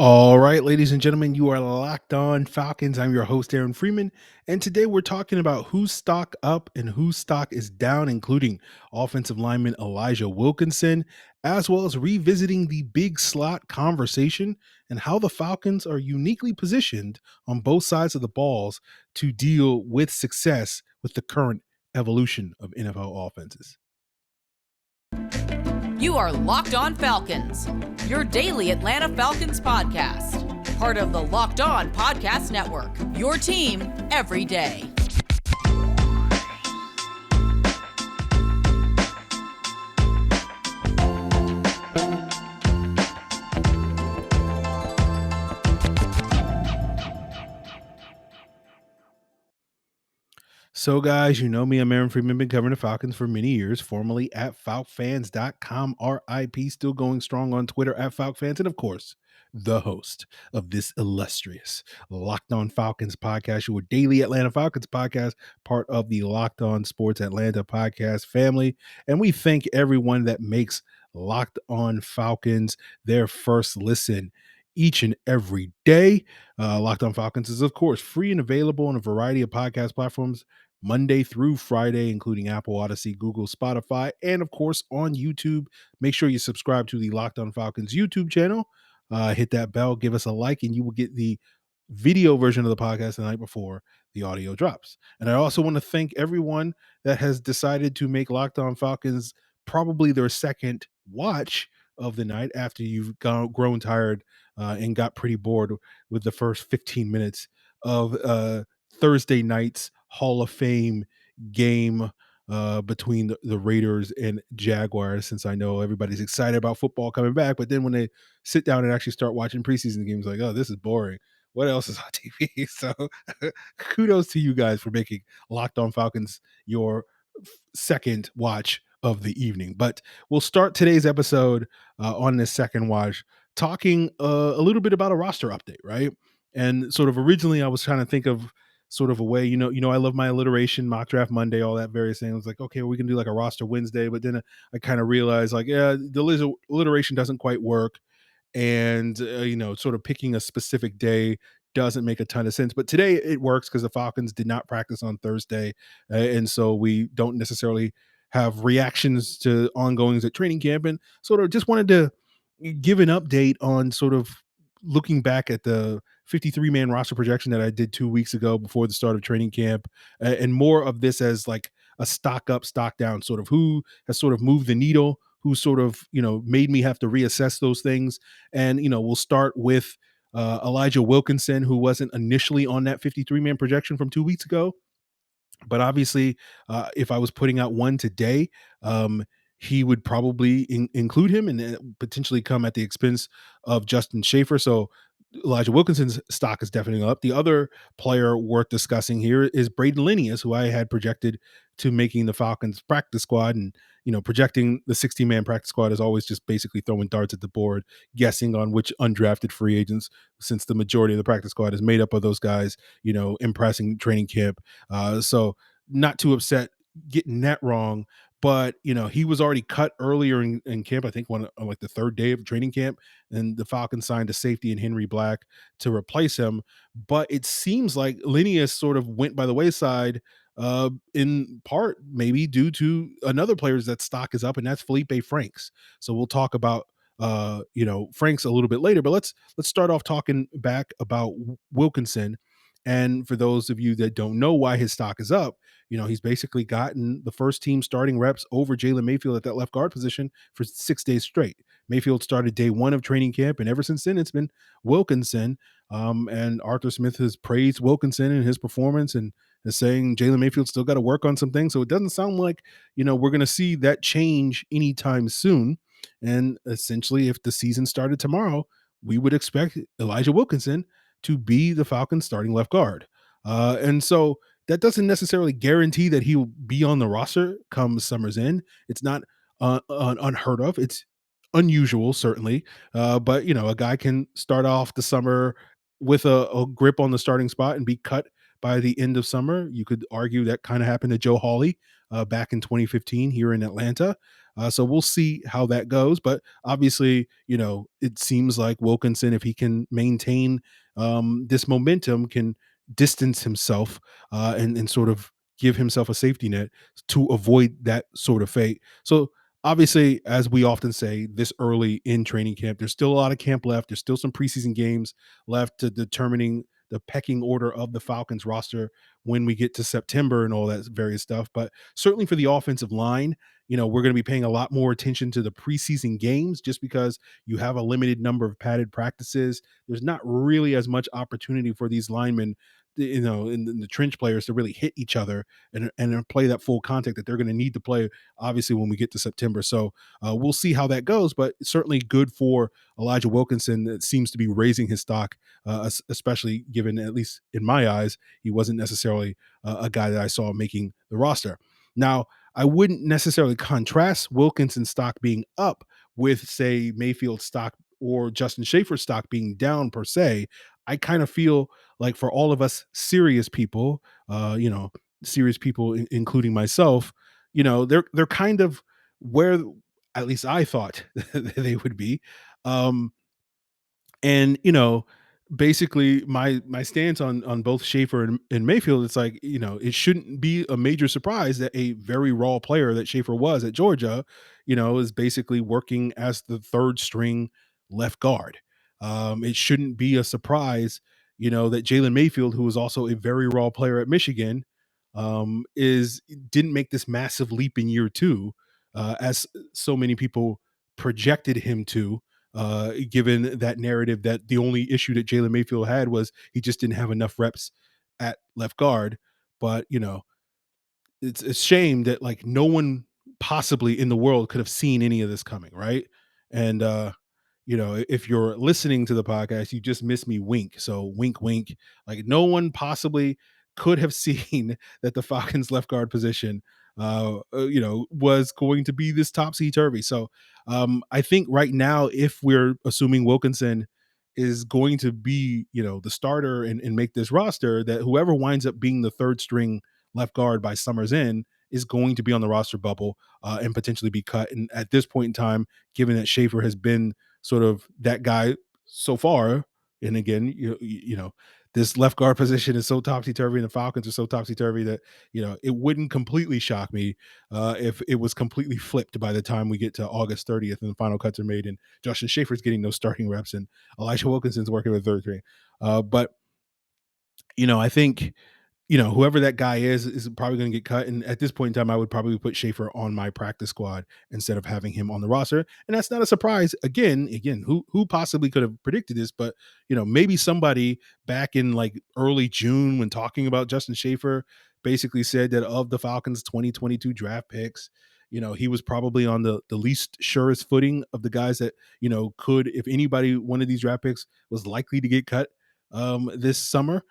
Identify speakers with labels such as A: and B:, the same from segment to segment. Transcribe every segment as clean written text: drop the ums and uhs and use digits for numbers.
A: All right, ladies and gentlemen, you are locked on Falcons. I'm your host, Aaron Freeman. And today we're talking about whose stock up and whose stock is down, including offensive lineman Elijah Wilkinson, as well as revisiting the big slot conversation and how the Falcons are uniquely positioned on both sides of the balls to deal with success with the current evolution of NFL offenses.
B: You are Locked On Falcons, your daily Atlanta Falcons podcast. Part of the Locked On Podcast Network, your team every day.
A: So, guys, you know me. I'm Aaron Freeman, been covering the Falcons for many years, formerly at FalcFans.com, RIP, still going strong on Twitter at FalcFans, and of course, the host of this illustrious Locked On Falcons podcast, your daily Atlanta Falcons podcast, part of the Locked On Sports Atlanta podcast family. And we thank everyone that makes Locked On Falcons their first listen each and every day. Locked On Falcons is, of course, free and available on a variety of podcast platforms Monday through Friday, including Apple, Odyssey, Google, Spotify, and of course on YouTube. Make sure you subscribe to the Locked On Falcons YouTube channel. Hit that bell, give us a like, and you will get the video version of the podcast the night before the audio drops. And I also want to thank everyone that has decided to make Locked On Falcons probably their second watch of the night after you've grown tired and got pretty bored with the first 15 minutes of Thursday night's Hall of Fame game between the Raiders and Jaguars, since I know everybody's excited about football coming back. But then when they sit down and actually start watching preseason games, like, oh, this is boring. What else is on TV? So kudos to you guys for making Locked On Falcons your second watch of the evening. But we'll start today's episode on this second watch talking a little bit about a roster update, right? And sort of originally I was trying to think of sort of a way, I love my alliteration, mock draft Monday, all that various things. I was like, okay, we can do like a roster Wednesday, but then I kind of realized like, yeah, the alliteration doesn't quite work. And, sort of picking a specific day doesn't make a ton of sense. But today it works because the Falcons did not practice on Thursday. And so we don't necessarily have reactions to ongoings at training camp, and sort of just wanted to give an update on sort of looking back at the 53-man roster projection that I did 2 weeks ago before the start of training camp, and more of this as like a stock up, stock down, sort of who has sort of moved the needle, who sort of, made me have to reassess those things. And, we'll start with Elijah Wilkinson, who wasn't initially on that 53-man projection from 2 weeks ago. But obviously, if I was putting out one today, he would probably include him and potentially come at the expense of Justin Schaefer. So Elijah Wilkinson's stock is definitely up. The other player worth discussing here is Braden Linius, who I had projected to making the Falcons practice squad. And, projecting the 60-man practice squad is always just basically throwing darts at the board, guessing on which undrafted free agents, since the majority of the practice squad is made up of those guys, impressing training camp. So not too upset getting that wrong. But, he was already cut earlier in camp, I think on like the third day of training camp, and the Falcons signed a safety in Henry Black to replace him. But it seems like Linneus sort of went by the wayside, in part maybe due to another player's that stock is up, and that's Feleipe Franks. So we'll talk about Franks a little bit later, but let's start off talking back about Wilkinson. And for those of you that don't know why his stock is up, he's basically gotten the first team starting reps over Jalen Mayfield at that left guard position for 6 days straight. Mayfield started day one of training camp, and ever since then, it's been Wilkinson. And Arthur Smith has praised Wilkinson and his performance, and is saying Jalen Mayfield still got to work on some things. So it doesn't sound like, we're going to see that change anytime soon. And essentially, if the season started tomorrow, we would expect Elijah Wilkinson to be the Falcons starting left guard. And so that doesn't necessarily guarantee that he will be on the roster come summer's end. It's not unheard of. It's unusual, certainly. But, a guy can start off the summer with a grip on the starting spot and be cut by the end of summer. You could argue that kind of happened to Joe Hawley back in 2015 here in Atlanta. So we'll see how that goes. But obviously, it seems like Wilkinson, if he can maintain this momentum, can distance himself and sort of give himself a safety net to avoid that sort of fate. So obviously, as we often say, this early in training camp, there's still a lot of camp left. There's still some preseason games left to determining the pecking order of the Falcons roster when we get to September and all that various stuff. But certainly for the offensive line, we're going to be paying a lot more attention to the preseason games just because you have a limited number of padded practices. There's not really as much opportunity for these linemen, in the trench players to really hit each other and play that full contact that they're going to need to play, obviously, when we get to September. So we'll see how that goes, but certainly good for Elijah Wilkinson. That seems to be raising his stock, especially given, at least in my eyes, he wasn't necessarily a guy that I saw making the roster. Now, I wouldn't necessarily contrast Wilkinson's stock being up with, say, Mayfield's stock or Justin Schaefer's stock being down per se. I kind of feel like for all of us serious people, including myself, they're kind of where at least I thought they would be. Um, and basically my stance on both Schaefer and Mayfield, it's like, it shouldn't be a major surprise that a very raw player that Schaefer was at Georgia, is basically working as the third string left guard. It shouldn't be a surprise, that Jalen Mayfield, who was also a very raw player at Michigan, is didn't make this massive leap in year two, as so many people projected him to, given that narrative that the only issue that Jalen Mayfield had was he just didn't have enough reps at left guard. But it's a shame that like no one possibly in the world could have seen any of this coming, right? And if you're listening to the podcast, you just missed me wink. So wink, wink. Like no one possibly could have seen that the Falcons left guard position, was going to be this topsy turvy. So I think right now, if we're assuming Wilkinson is going to be, the starter and make this roster, that whoever winds up being the third string left guard by summer's end is going to be on the roster bubble, and potentially be cut. And at this point in time, given that Schaefer has been sort of that guy so far, and again, this left guard position is so topsy turvy, and the Falcons are so topsy turvy that it wouldn't completely shock me if it was completely flipped by the time we get to August 30th and the final cuts are made, and Justin Schaefer's getting those starting reps, and Elijah Wilkinson's working with third string. But I think whoever that guy is probably going to get cut. And at this point in time, I would probably put Schaefer on my practice squad instead of having him on the roster. And that's not a surprise. Again, who possibly could have predicted this? But maybe somebody back in like early June, when talking about Justin Schaefer, basically said that of the Falcons' 2022 draft picks, he was probably on the least surest footing of the guys that could, if anybody, one of these draft picks was likely to get cut this summer.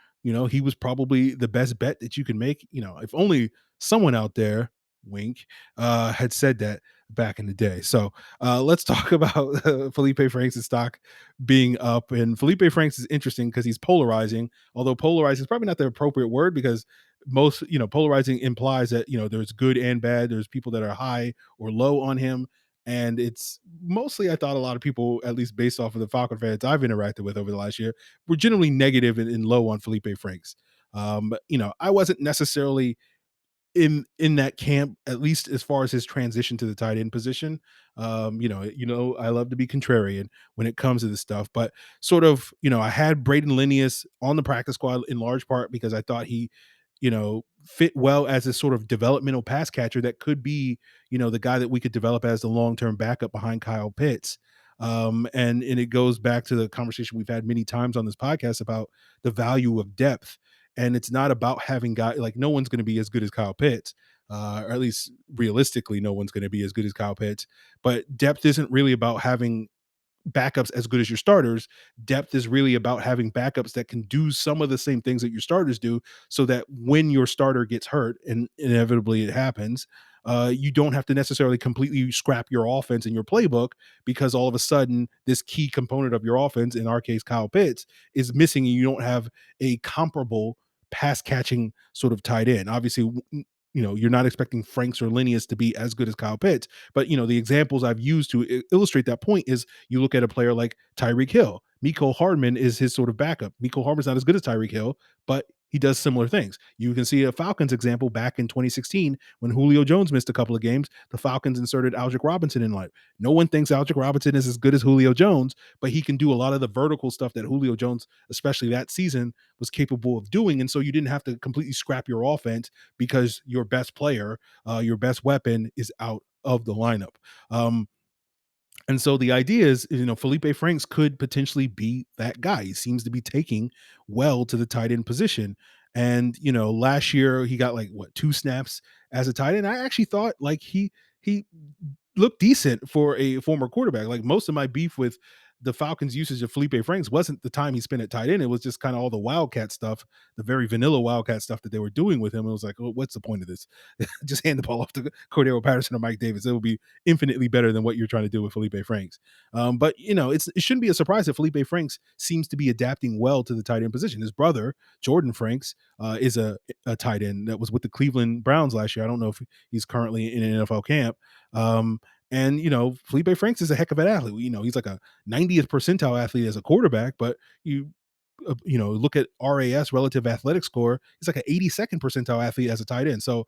A: He was probably the best bet that you can make. If only someone out there, wink, had said that back in the day. So let's talk about Feleipe Franks' stock being up. And Feleipe Franks is interesting because he's polarizing, although polarizing is probably not the appropriate word, because most, polarizing implies that, there's good and bad. There's people that are high or low on him. And it's mostly, I thought a lot of people, at least based off of the Falcon fans I've interacted with over the last year, were generally negative and low on Feleipe Franks. But I wasn't necessarily in that camp, at least as far as his transition to the tight end position. I love to be contrarian when it comes to this stuff, but sort of, I had Braden Linneus on the practice squad in large part because I thought he, fit well as a sort of developmental pass catcher that could be, the guy that we could develop as the long-term backup behind Kyle Pitts. And it goes back to the conversation we've had many times on this podcast about the value of depth. And it's not about having guys, like, no one's going to be as good as Kyle Pitts, or at least realistically, no one's going to be as good as Kyle Pitts. But depth isn't really about having backups as good as your starters. Depth is really about having backups that can do some of the same things that your starters do, so that when your starter gets hurt, and inevitably it happens, you don't have to necessarily completely scrap your offense and your playbook because all of a sudden this key component of your offense, in our case Kyle Pitts, is missing, and you don't have a comparable pass catching sort of tight end. Obviously, you're not expecting Franks or Linneus to be as good as Kyle Pitts. But, the examples I've used to illustrate that point is you look at a player like Tyreek Hill. Mecole Hardman is his sort of backup. Mecole Hardman's not as good as Tyreek Hill, but he does similar things. You can see a Falcons example back in 2016 when Julio Jones missed a couple of games. The Falcons inserted Aldrick Robinson in line. No one thinks Aldrick Robinson is as good as Julio Jones, but he can do a lot of the vertical stuff that Julio Jones, especially that season, was capable of doing. And so you didn't have to completely scrap your offense because your best player, your best weapon is out of the lineup. And so the idea is, Feleipe Franks could potentially be that guy. He seems to be taking well to the tight end position. And, last year he got like what, 2 snaps as a tight end. I actually thought like he looked decent for a former quarterback. Like most of my beef with the Falcons' usage of Feleipe Franks wasn't the time he spent at tight end. It was just kind of all the Wildcat stuff, the very vanilla Wildcat stuff that they were doing with him. It was like, oh, what's the point of this? Just hand the ball off to Cordero Patterson or Mike Davis. It will be infinitely better than what you're trying to do with Feleipe Franks. But it shouldn't be a surprise that Feleipe Franks seems to be adapting well to the tight end position. His brother, Jordan Franks, is a tight end that was with the Cleveland Browns last year. I don't know if he's currently in an NFL camp. And Feleipe Franks is a heck of an athlete. He's like a 90th percentile athlete as a quarterback, but look at RAS, relative athletic score. He's like an 82nd percentile athlete as a tight end. So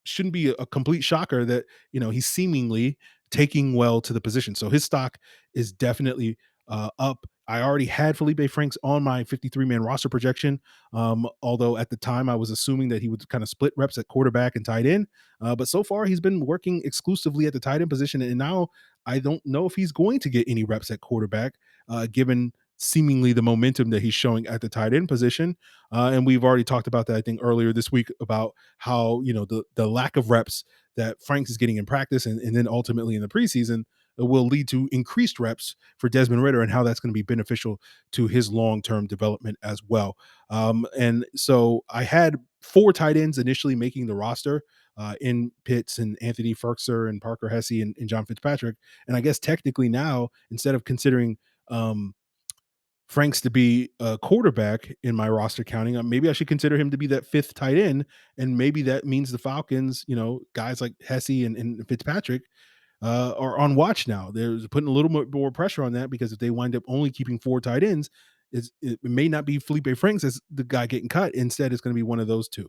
A: shouldn't be a complete shocker that he's seemingly taking well to the position. So his stock is definitely up. I already had Feleipe Franks on my 53-man roster projection. Although at the time I was assuming that he would kind of split reps at quarterback and tight end. But so far he's been working exclusively at the tight end position. And now I don't know if he's going to get any reps at quarterback, given seemingly the momentum that he's showing at the tight end position. And we've already talked about that, I think, earlier this week about how, the lack of reps that Franks is getting in practice and then ultimately in the preseason will lead to increased reps for Desmond Ridder and how that's going to be beneficial to his long-term development as well. And so I had 4 tight ends initially making the roster in Pitts and Anthony Firkser and Parker Hesse and John Fitzpatrick. And I guess technically now, instead of considering Franks to be a quarterback in my roster counting, maybe I should consider him to be that 5th tight end. And maybe that means the Falcons, guys like Hesse and Fitzpatrick are on watch now. They're putting a little more pressure on that because if they wind up only keeping 4 tight ends, it may not be Feleipe Franks as the guy getting cut. Instead, it's going to be one of those 2.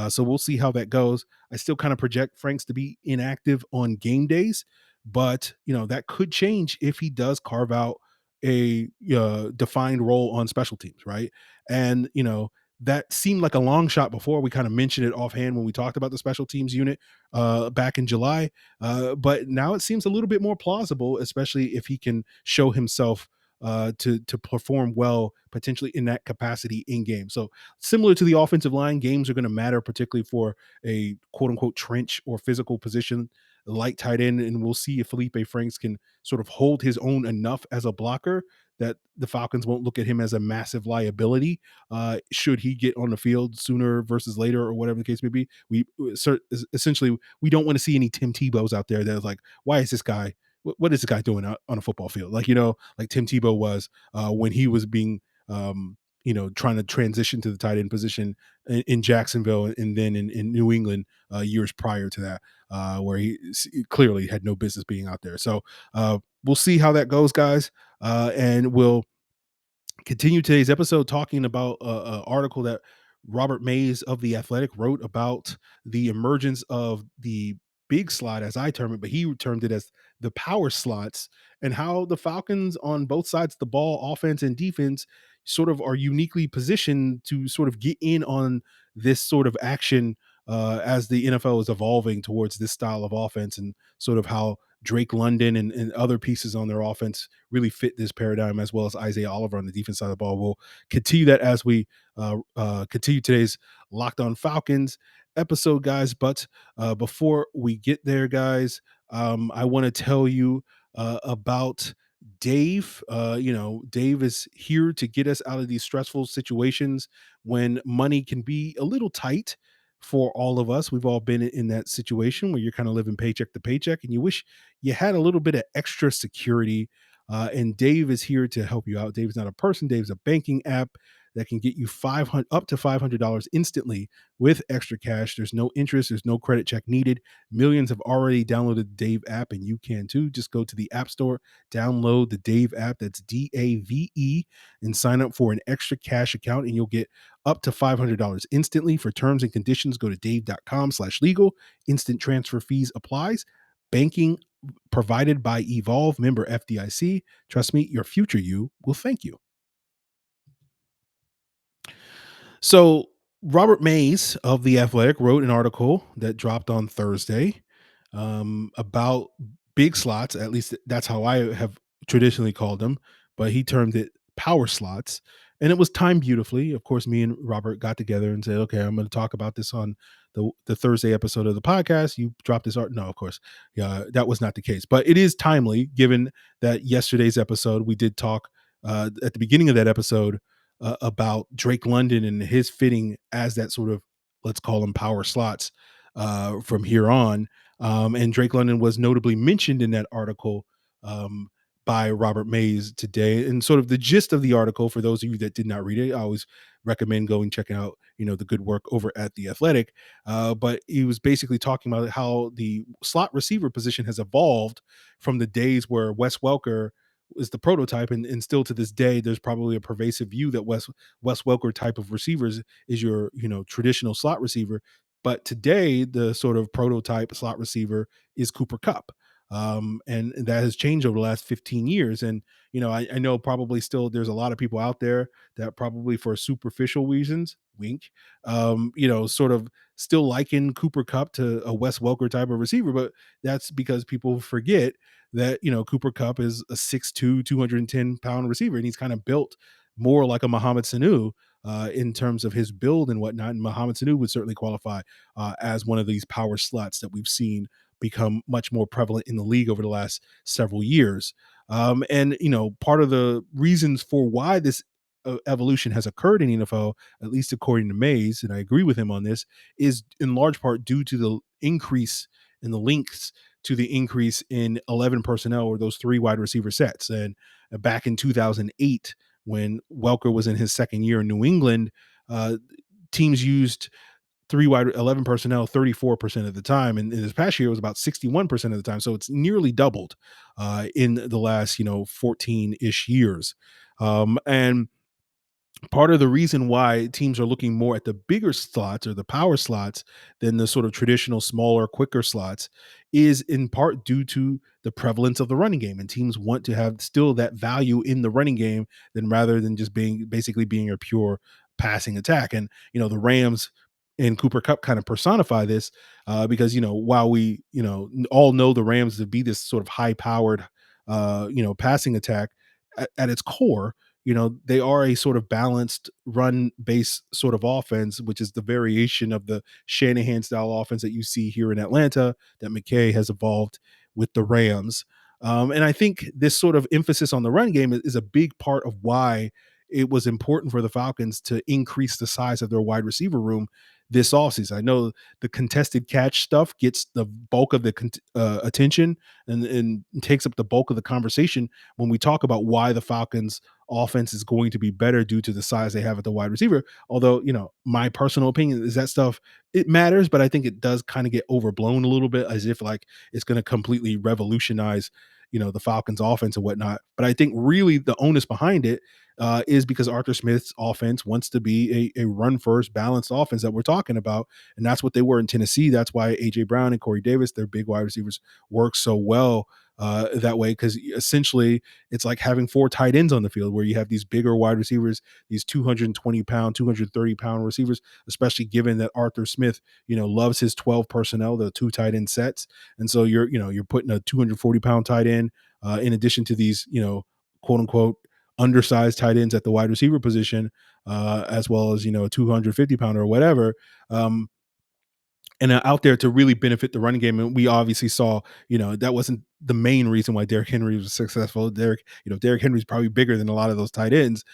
A: So we'll see how that goes. I still kind of project Franks to be inactive on game days, but that could change if he does carve out a defined role on special teams, right? And that seemed like a long shot before. We kind of mentioned it offhand when we talked about the special teams unit back in July, but now it seems a little bit more plausible, especially if he can show himself to perform well, potentially in that capacity in game. So similar to the offensive line, games are going to matter, particularly for a quote unquote trench or physical position like tight end. And we'll see if Feleipe Franks can sort of hold his own enough as a blocker that the Falcons won't look at him as a massive liability should he get on the field sooner versus later or whatever the case may be. Essentially, we don't want to see any Tim Tebow's out there that's like, why is this guy what is this guy doing out on a football field? Like, like Tim Tebow was when he was being, trying to transition to the tight end position in Jacksonville and then in New England years prior to that, where he clearly had no business being out there. So we'll see how that goes, guys. And we'll continue today's episode talking about an article that Robert Mays of The Athletic wrote about the emergence of the big slot, as I term it, but he termed it as the power slots, and how the Falcons on both sides of the ball, offense and defense, sort of are uniquely positioned to sort of get in on this sort of action as the NFL is evolving towards this style of offense, and sort of how Drake London and other pieces on their offense really fit this paradigm, as well as Isaiah Oliver on the defense side of the ball. We'll continue that as we continue today's Locked On Falcons episode, guys. But before we get there, guys, I want to tell you about Dave. Dave is here to get us out of these stressful situations when money can be a little tight for all of us. We've all been in that situation where you're kind of living paycheck to paycheck and you wish you had a little bit of extra security. And Dave is here to help you out. Dave's not a person. Dave's a banking app that can get you up to $500 instantly with extra cash. There's no interest, there's no credit check needed. Millions have already downloaded the Dave app, and you can too. Just go to the App Store, download the Dave app, that's DAVE, and sign up for an extra cash account, and you'll get up to $500 instantly. For terms and conditions, go to dave.com/legal. Instant transfer fees applies. Banking provided by Evolve, member FDIC. Trust me, your future you will thank you. So Robert Mays of The Athletic wrote an article that dropped on Thursday about big slots. At least that's how I have traditionally called them, but he termed it power slots. And it was timed beautifully. Of course, me and Robert got together and said, okay, I'm going to talk about this on the Thursday episode of the podcast. You dropped this art. No, of course, yeah, that was not the case. But it is timely given that yesterday's episode, we did talk at the beginning of that episode about Drake London and his fitting as that sort of, let's call them power slots from here on. And Drake London was notably mentioned in that article by Robert Mays today. And sort of the gist of the article, for those of you that did not read it, I always recommend going checking out, the good work over at The Athletic. But he was basically talking about how the slot receiver position has evolved from the days where Wes Welker is the prototype, and still to this day there's probably a pervasive view that Wes Welker type of receivers is your traditional slot receiver. But today the sort of prototype slot receiver is Cooper Kupp. And that has changed over the last 15 years. And I know probably still there's a lot of people out there that probably for superficial reasons, wink, sort of still liken Cooper Kupp to a Wes Welker type of receiver. But that's because people forget that Cooper Kupp is a 6'2", 210-pound receiver, and he's kind of built more like a Mohamed Sanu in terms of his build and whatnot. And Mohamed Sanu would certainly qualify as one of these power slots that we've seen become much more prevalent in the league over the last several years. And part of the reasons for why this evolution has occurred in the NFL, at least according to Mays, and I agree with him on this, is in large part due to the increase in the links to the increase in 11 personnel, or those 3 wide receiver sets. And back in 2008, when Welker was in his second year in New England, teams used 11 personnel 34% of the time, and in this past year it was about 61% of the time. So it's nearly doubled in the last 14-ish years. And part of the reason why teams are looking more at the bigger slots or the power slots than the sort of traditional smaller, quicker slots is in part due to the prevalence of the running game, and teams want to have still that value in the running game than rather than just being a pure passing attack. And the Rams and Cooper Kupp kind of personify this because while we all know the Rams to be this sort of high powered passing attack, at its core, they are a sort of balanced run based sort of offense, which is the variation of the Shanahan style offense that you see here in Atlanta that McKay has evolved with the Rams. And I think this sort of emphasis on the run game is a big part of why it was important for the Falcons to increase the size of their wide receiver room this offseason. I know the contested catch stuff gets the bulk of the attention and takes up the bulk of the conversation when we talk about why the Falcons offense is going to be better due to the size they have at the wide receiver. Although, my personal opinion is that stuff, it matters, but I think it does kind of get overblown a little bit, as if like it's going to completely revolutionize, the Falcons offense and whatnot. But I think really the onus behind it is because Arthur Smith's offense wants to be a run first balanced offense that we're talking about. And that's what they were in Tennessee. That's why AJ Brown and Corey Davis, their big wide receivers, work so well that way, because essentially it's like having 4 tight ends on the field, where you have these bigger wide receivers, these 220-pound, 230-pound receivers, especially given that Arthur Smith, loves his 12 personnel, the 2 tight end sets. And so you're putting a 240-pound tight end in addition to these, quote unquote, undersized tight ends at the wide receiver position, as well as, a 250-pounder or whatever. And out there to really benefit the running game. And we obviously saw, that wasn't the main reason why Derrick Henry was successful. Derrick Henry's probably bigger than a lot of those tight ends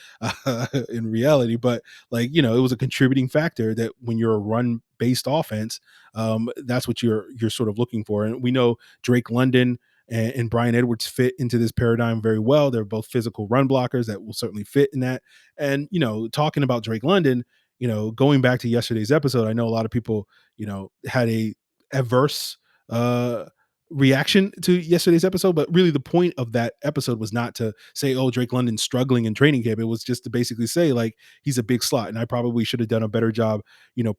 A: in reality, but it was a contributing factor that when you're a run-based offense, that's what you're sort of looking for. And we know Drake London and Bryan Edwards fit into this paradigm very well. They're both physical run blockers that will certainly fit in that. And, talking about Drake London, going back to yesterday's episode, I know a lot of people, had a adverse uh reaction to yesterday's episode, but really the point of that episode was not to say, oh, Drake London's struggling in training camp. It was just to basically say, like, he's a big slot. And I probably should have done a better job,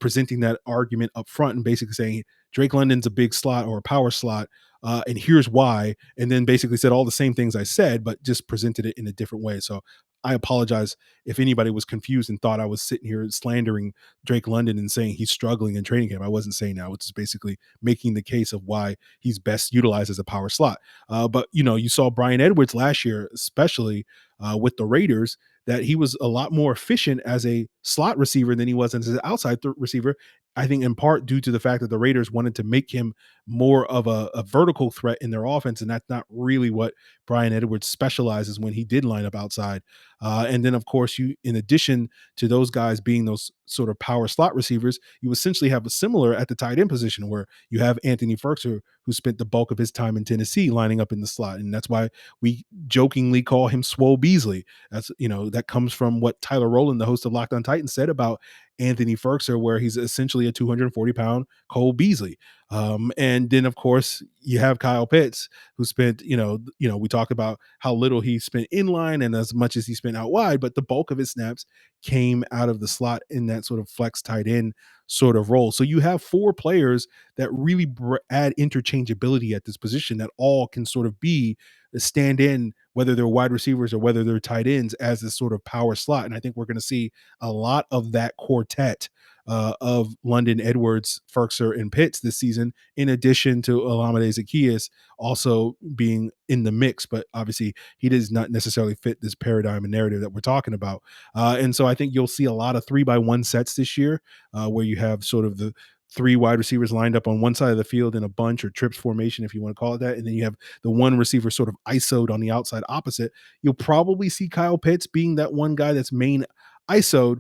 A: presenting that argument up front and basically saying Drake London's a big slot or a power slot. And here's why. And then basically said all the same things I said, but just presented it in a different way. So I apologize if anybody was confused and thought I was sitting here slandering Drake London and saying he's struggling in training camp. I wasn't saying that. I was just basically making the case of why he's best utilized as a power slot. But you saw Bryan Edwards last year, especially with the Raiders, that he was a lot more efficient as a slot receiver than he was as an outside receiver. I think in part due to the fact that the Raiders wanted to make him more of a vertical threat in their offense, and that's not really what Bryan Edwards specializes when he did line up outside. And then, of course, in addition to those guys being those sort of power slot receivers, you essentially have a similar at the tight end position where you have Anthony Firkser, who spent the bulk of his time in Tennessee lining up in the slot. And that's why we jokingly call him Swole Beasley. That comes from what Tyler Rowland, the host of Locked On Titans, said about Anthony Firkser, where he's essentially a 240-pound Cole Beasley. And then, of course, you have Kyle Pitts, who spent, we talked about how little he spent in line and as much as he spent out wide, but the bulk of his snaps came out of the slot in that sort of flex tight end sort of role. So you have four players that really add interchangeability at this position that all can sort of be stand in, whether they're wide receivers or whether they're tight ends, as this sort of power slot. And I think we're going to see a lot of that quartet of London, Edwards, Firkser, and Pitts this season, in addition to Olamide Zaccheaus also being in the mix. But obviously, he does not necessarily fit this paradigm and narrative that we're talking about. And so I think you'll see a lot of 3-by-1 sets this year, where you have sort of the three wide receivers lined up on one side of the field in a bunch or trips formation, if you want to call it that. And then you have the one receiver sort of ISO'd on the outside opposite. You'll probably see Kyle Pitts being that one guy that's main ISO'd,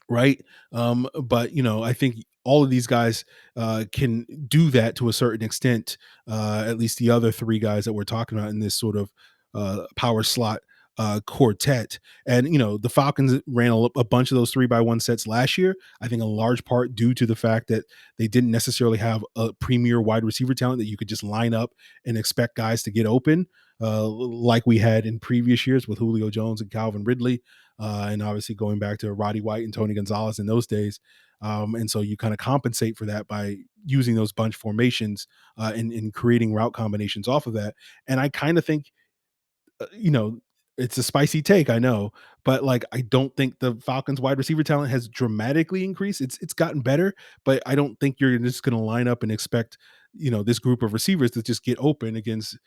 A: right? But I think all of these guys can do that to a certain extent. At least the other three guys that we're talking about in this sort of power slot quartet. And the Falcons ran a bunch of those 3-by-1 sets last year. I think a large part due to the fact that they didn't necessarily have a premier wide receiver talent that you could just line up and expect guys to get open, like we had in previous years with Julio Jones and Calvin Ridley, and obviously going back to Roddy White and Tony Gonzalez in those days. And so you kind of compensate for that by using those bunch formations and creating route combinations off of that. And I kind of think, it's a spicy take, I know, but like I don't think the Falcons wide receiver talent has dramatically increased. It's gotten better, but I don't think you're just going to line up and expect, this group of receivers to just get open against,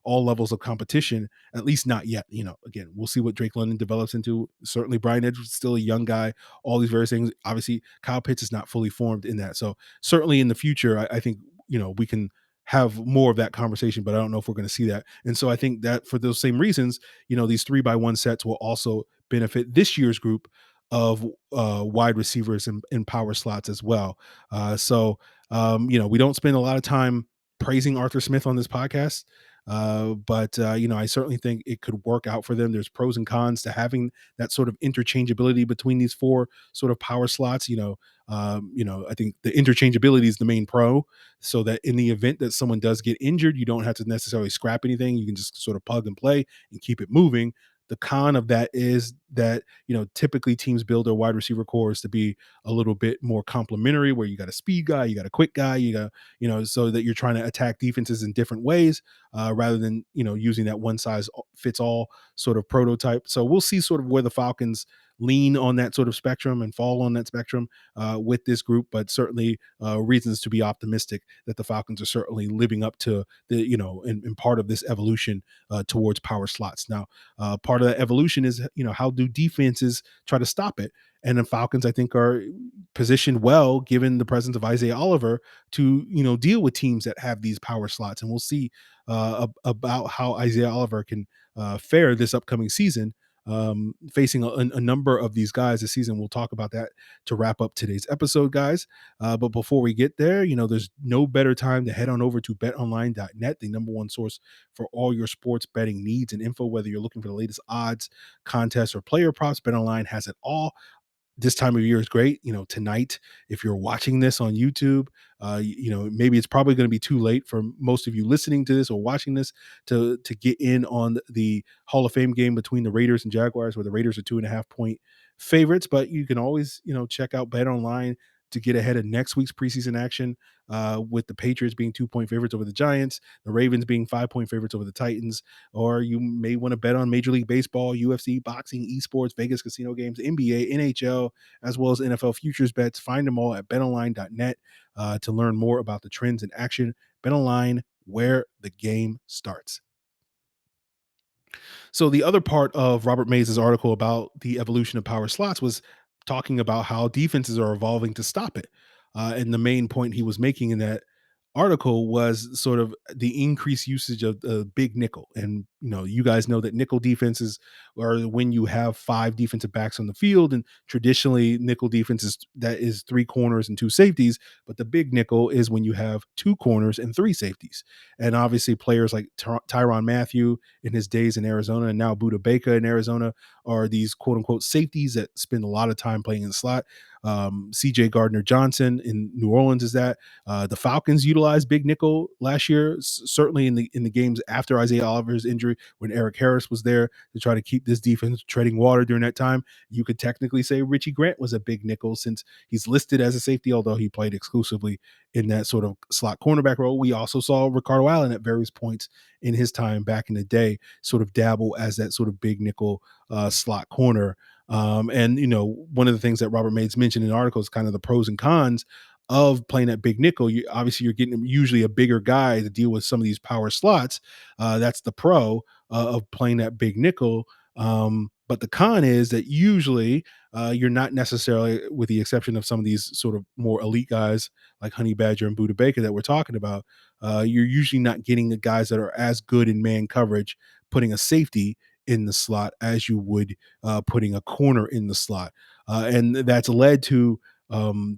A: all levels of competition, at least not yet. Again, we'll see what Drake London develops into. Certainly Bryan Edwards is still a young guy, all these various things. Obviously, Kyle Pitts is not fully formed in that. So certainly in the future, I think, we can have more of that conversation, but I don't know if we're going to see that. And so I think that for those same reasons, these 3-by-1 sets will also benefit this year's group of wide receivers and power slots as well. We don't spend a lot of time praising Arthur Smith on this podcast. But I certainly think it could work out for them. There's pros and cons to having that sort of interchangeability between these four sort of power slots. I think the interchangeability is the main pro, so that in the event that someone does get injured, you don't have to necessarily scrap anything. You can just sort of plug and play and keep it moving. The con of that is that, typically teams build their wide receiver cores to be a little bit more complementary, where you got a speed guy, you got a quick guy, you got, so that you're trying to attack defenses in different ways, rather than, using that one size fits all sort of prototype. So we'll see sort of where the Falcons lean on that sort of spectrum and fall on that spectrum with this group, but certainly reasons to be optimistic that the Falcons are certainly living up to the, in part of this evolution towards power slots. Now, part of that evolution is, how do defenses try to stop it? And the Falcons, I think, are positioned well, given the presence of Isaiah Oliver, to, deal with teams that have these power slots. And we'll see about how Isaiah Oliver can fare this upcoming season. facing a number of these guys this season. We'll talk about that to wrap up today's episode, guys. But before we get there, there's no better time to head on over to betonline.net, the number one source for all your sports betting needs and info. Whether you're looking for the latest odds, contests, or player props, BetOnline has it all. This time of year is great. Tonight, if you're watching this on YouTube, maybe it's probably going to be too late for most of you listening to this or watching this to get in on the Hall of Fame game between the Raiders and Jaguars, where the Raiders are 2.5-point favorites. But you can always, check out Bet Online to get ahead of next week's preseason action, with the Patriots being 2-point favorites over the Giants, the Ravens being 5-point favorites over the Titans. Or you may want to bet on Major League Baseball, UFC, boxing, esports, Vegas casino games, NBA, NHL, as well as NFL futures bets. Find them all at betonline.net to learn more about the trends in action. BetOnline, where the game starts. So the other part of Robert Mays' article about the evolution of power slots was talking about how defenses are evolving to stop it. And the main point he was making in that article was sort of the increased usage of the big nickel. And, you guys know that nickel defenses are when you have 5 defensive backs on the field. And traditionally, nickel defense is 3 corners and 2 safeties. But the big nickel is when you have 2 corners and 3 safeties. And obviously, players like Tyrann Mathieu in his days in Arizona, and now Budda Baker in Arizona, are these quote unquote safeties that spend a lot of time playing in the slot. CJ Gardner Johnson in New Orleans is that. The Falcons utilized big nickel last year, certainly in the games after Isaiah Oliver's injury, when Eric Harris was there to try to keep this defense treading water during that time. You could technically say Richie Grant was a big nickel since he's listed as a safety, although he played exclusively in that sort of slot cornerback role. We also saw Ricardo Allen at various points in his time back in the day sort of dabble as that sort of big nickel slot corner. And one of the things that Robert Mays mentioned in the article is kind of the pros and cons of playing at big nickel. You're getting usually a bigger guy to deal with some of these power slots. That's the pro of playing that big nickel. But the con is that usually you're not necessarily, with the exception of some of these sort of more elite guys like Honey Badger and Budda Baker that we're talking about, you're usually not getting the guys that are as good in man coverage, putting a safety in the slot as you would putting a corner in the slot. And that's led to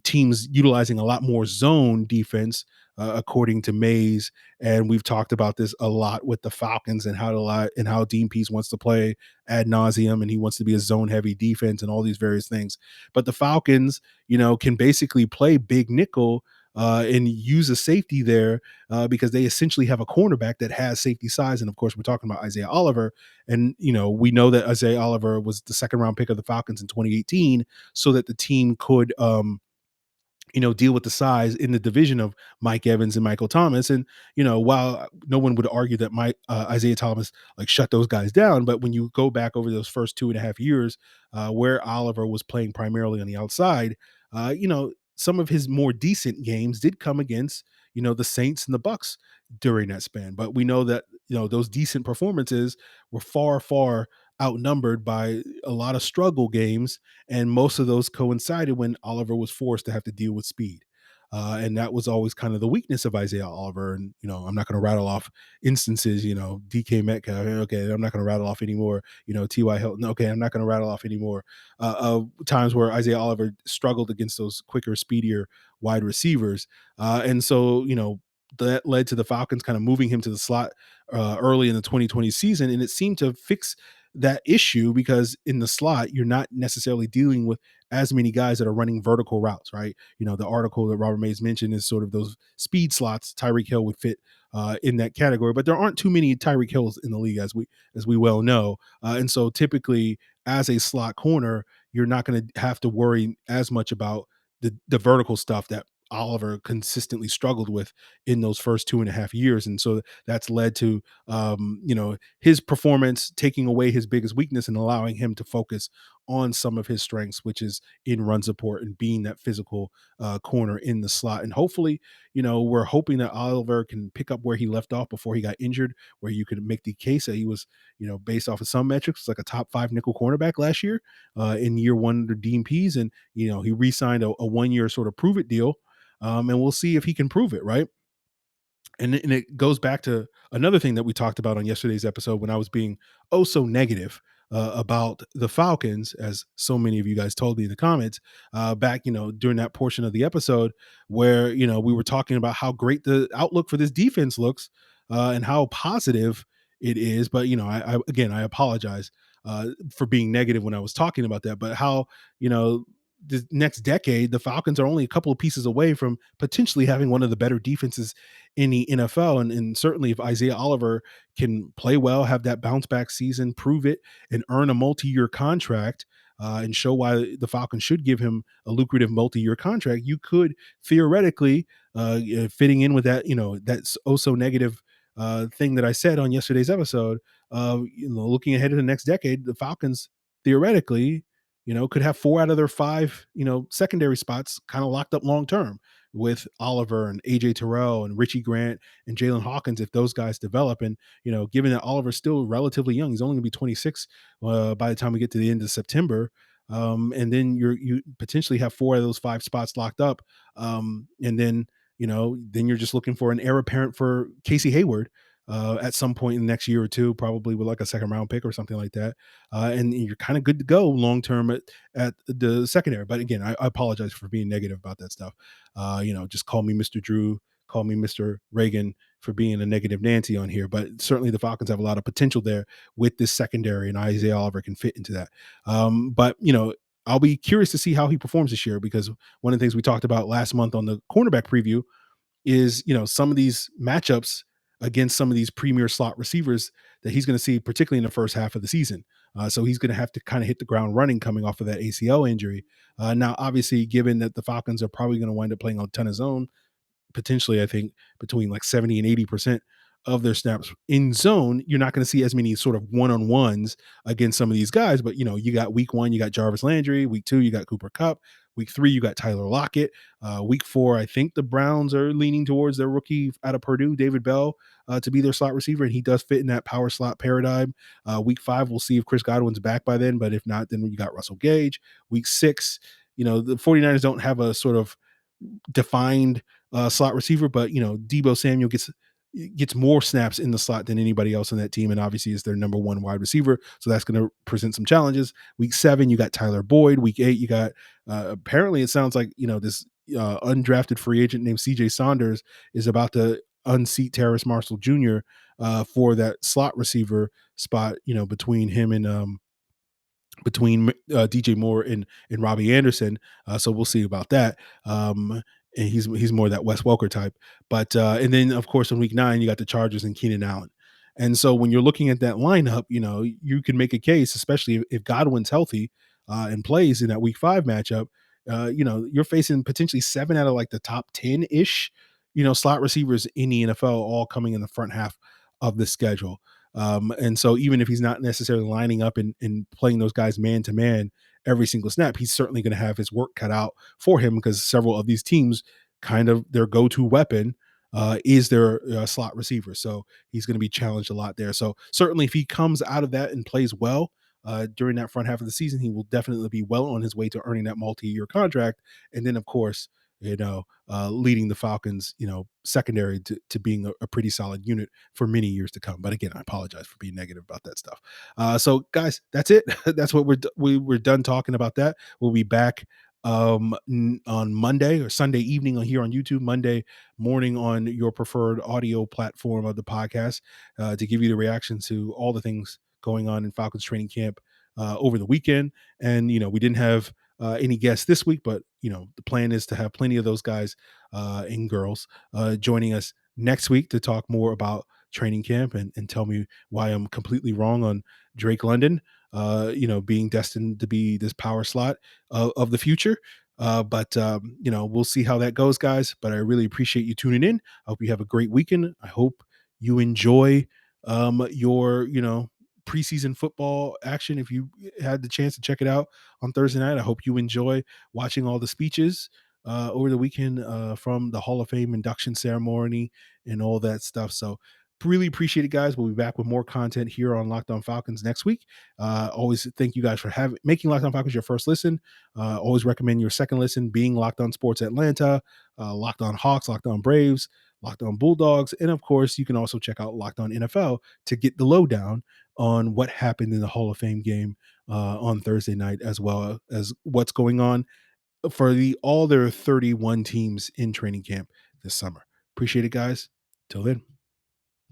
A: teams utilizing a lot more zone defense, according to Mays. And we've talked about this a lot with the Falcons and how Dean Pease wants to play ad nauseum, and he wants to be a zone heavy defense and all these various things. But the Falcons, can basically play big nickel and use a safety there because they essentially have a cornerback that has safety size. And of course, we're talking about Isaiah Oliver. And, we know that Isaiah Oliver was the 2nd-round pick of the Falcons in 2018 so that the team could, deal with the size in the division of Mike Evans and Michael Thomas. And, while no one would argue that Isaiah Thomas like shut those guys down, but when you go back over those first 2.5 years where Oliver was playing primarily on the outside, some of his more decent games did come against, the Saints and the Bucks during that span. But we know that, those decent performances were far, far outnumbered by a lot of struggle games, and most of those coincided when Oliver was forced to have to deal with speed. And that was always kind of the weakness of Isaiah Oliver. And, I'm not going to rattle off instances, DK Metcalf. Okay, I'm not going to rattle off anymore. T.Y. Hilton. Okay, I'm not going to rattle off anymore. Of times where Isaiah Oliver struggled against those quicker, speedier wide receivers. And so, that led to the Falcons kind of moving him to the slot early in the 2020 season. And it seemed to fix that issue because in the slot, you're not necessarily dealing with as many guys that are running vertical routes, right? The article that Robert Mays mentioned is sort of those speed slots. Tyreek Hill would fit in that category, but there aren't too many Tyreek Hills in the league, as we well know. And so typically as a slot corner, you're not going to have to worry as much about the vertical stuff that Oliver consistently struggled with in those first 2.5 years. And so that's led to, his performance taking away his biggest weakness and allowing him to focus on some of his strengths, which is in run support and being that physical corner in the slot. And hopefully, we're hoping that Oliver can pick up where he left off before he got injured, where you could make the case that he was, based off of some metrics, like a top 5 nickel cornerback last year in year 1 under Dean Pease. And, he re-signed a 1-year sort of prove it deal. And we'll see if he can prove it, right? And it goes back to another thing that we talked about on yesterday's episode when I was being so negative about the Falcons, as so many of you guys told me in the comments back, during that portion of the episode where, we were talking about how great the outlook for this defense looks and how positive it is. But, I apologize for being negative when I was talking about that, but how, the next decade, the Falcons are only a couple of pieces away from potentially having one of the better defenses in the NFL. And certainly if Isaiah Oliver can play well, have that bounce back season, prove it, and earn a multi-year contract, and show why the Falcons should give him a lucrative multi-year contract, you could theoretically, fitting in with that, that's also negative thing that I said on yesterday's episode, looking ahead to the next decade, the Falcons theoretically, could have 4 out of their 5, secondary spots kind of locked up long term with Oliver and AJ Terrell and Richie Grant and Jalen Hawkins if those guys develop. And, given that Oliver's still relatively young, he's only going to be 26 by the time we get to the end of September. And then you potentially have 4 of those 5 spots locked up. And then, then you're just looking for an heir apparent for Casey Hayward at some point in the next year or two, probably with like a second round pick or something like that. And you're kind of good to go long term at the secondary. But again, I apologize for being negative about that stuff. Just call me Mr. Drew, call me Mr. Reagan for being a negative Nancy on here. But certainly the Falcons have a lot of potential there with this secondary, and Isaiah Oliver can fit into that. But I'll be curious to see how he performs this year, because one of the things we talked about last month on the cornerback preview is, some of these matchups against some of these premier slot receivers that he's going to see, particularly in the first half of the season. So he's going to have to kind of hit the ground running coming off of that ACL injury. Now, obviously, given that the Falcons are probably going to wind up playing on a ton of zone, potentially, I think between like 70 and 80% of their snaps in zone, you're not going to see as many sort of one-on-ones against some of these guys. But, you got week 1, you got Jarvis Landry. Week 2, you got Cooper Kupp. Week 3, you got Tyler Lockett. Week 4, I think the Browns are leaning towards their rookie out of Purdue, David Bell, to be their slot receiver, and he does fit in that power slot paradigm. Week 5, we'll see if Chris Godwin's back by then, but if not, then you got Russell Gage. Week 6, the 49ers don't have a sort of defined slot receiver, but Deebo Samuel gets more snaps in the slot than anybody else on that team, and obviously is their number 1 wide receiver, so that's going to present some challenges. Week 7, you got Tyler Boyd. Week 8, you got apparently it sounds like this undrafted free agent named CJ Saunders is about to unseat Terrace Marshall Jr. For that slot receiver spot, between him and between DJ Moore and Robbie Anderson. So we'll see about that. And he's more that Wes Welker type. But and then of course in week 9 you got the Chargers and Keenan Allen. And so when you're looking at that lineup, you can make a case, especially if Godwin's healthy and plays in that week 5 matchup. You're facing potentially 7 out of like the top 10-ish, slot receivers in the NFL, all coming in the front half of the schedule. And so even if he's not necessarily lining up and playing those guys man to man every single snap, he's certainly going to have his work cut out for him, because several of these teams kind of their go-to weapon is their slot receiver. So he's going to be challenged a lot there. So certainly if he comes out of that and plays well during that front half of the season, he will definitely be well on his way to earning that multi-year contract. And then of course, leading the Falcons, secondary to being a pretty solid unit for many years to come. But again, I apologize for being negative about that stuff. So guys, that's it. That's what we're done talking about that. We'll be back on Monday or Sunday evening here on YouTube, Monday morning on your preferred audio platform of the podcast, to give you the reaction to all the things going on in Falcons training camp over the weekend. And, we didn't have any guests this week, but the plan is to have plenty of those guys and girls joining us next week to talk more about training camp and tell me why I'm completely wrong on Drake London being destined to be this power slot of the future. But we'll see how that goes, guys. But I really appreciate you tuning in. I hope you have a great weekend. I hope you enjoy your preseason football action. If you had the chance to check it out on Thursday night, I hope you enjoy watching all the speeches over the weekend from the Hall of Fame induction ceremony and all that stuff. So really appreciate it, guys. We'll be back with more content here on Locked On Falcons next week. Always thank you guys for making Locked On Falcons your first listen. Always recommend your second listen being Locked On Sports Atlanta, Locked On Hawks, Locked On Braves, Locked On Bulldogs, and of course, you can also check out Locked On NFL to get the lowdown on what happened in the Hall of Fame game on Thursday night, as well as what's going on for all their 31 teams in training camp this summer. Appreciate it, guys. Till then.